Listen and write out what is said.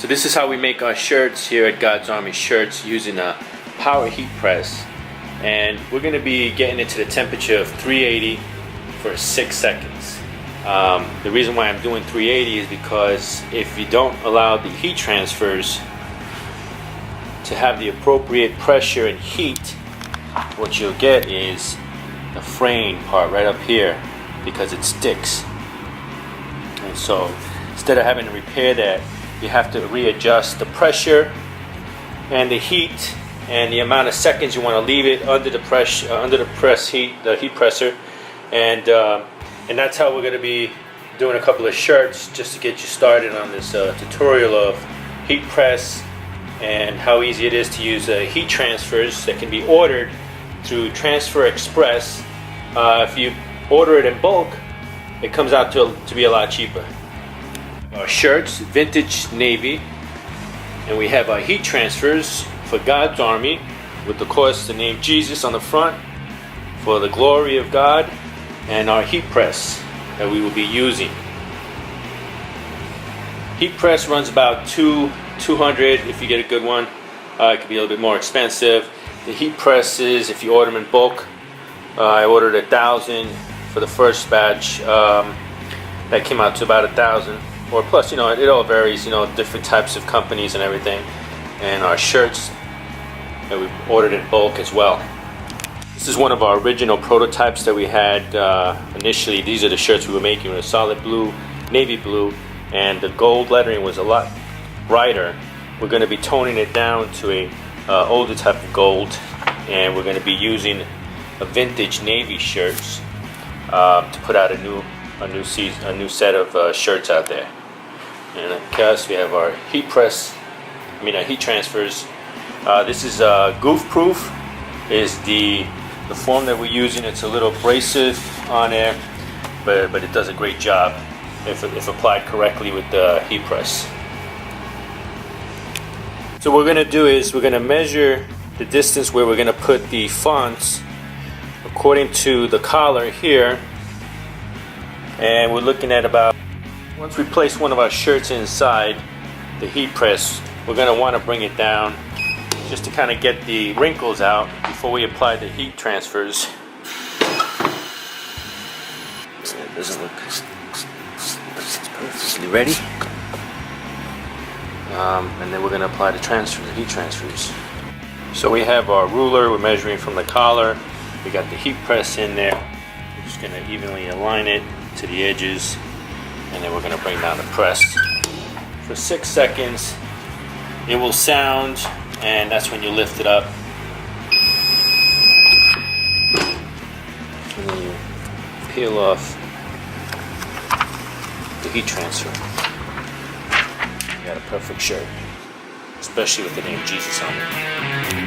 So this is how we make our shirts here at God's Army Shirts, using a power heat press. And we're going to be getting it to the temperature of 380 for 6 seconds. The reason why I'm doing 380 is because if you don't allow the heat transfers to have the appropriate pressure and heat, what you'll get is the fraying part right up here, because it sticks. And so instead of having to repair that, you have to readjust the pressure and the heat and the amount of seconds you want to leave it under the press, the heat presser, and that's how we're going to be doing a couple of shirts just to get you started on this tutorial of heat press and how easy it is to use heat transfers that can be ordered through Transfer Express. If you order it in bulk, it comes out to be a lot cheaper. Our shirts, vintage navy, and we have our heat transfers for God's Army, with of course the name Jesus on the front for the glory of God, and our heat press that we will be using. Heat press runs about $200 if you get a good one. It could be a little bit more expensive. The heat presses, if you order them in bulk, I ordered 1,000 for the first batch. That came out to about 1,000. Or plus, it all varies, different types of companies and everything. And our shirts that we ordered in bulk as well. This is one of our original prototypes that we had initially. These are the shirts we were making with a solid blue, navy blue, and the gold lettering was a lot brighter. We're going to be toning it down to a older type of gold, and we're going to be using a vintage navy shirts to put out a new set of shirts out there. And of course we have our heat transfers. This is goof proof is the form that we're using. It's a little abrasive on there, but it does a great job if applied correctly with the heat press. So what we're going to do is we're going to measure the distance where we're going to put the fonts according to the collar here, and we're looking at about, once we place one of our shirts inside the heat press, we're going to want to bring it down just to kind of get the wrinkles out before we apply the heat transfers. It doesn't look perfectly ready. And then we're going to apply the heat transfers. So we have our ruler, we're measuring from the collar, we got the heat press in there, we're just going to evenly align it to the edges, and then we're going to bring down the press. For 6 seconds it will sound, and that's when you lift it up. And then you peel off the heat transfer. You got a perfect shirt, especially with the name Jesus on it.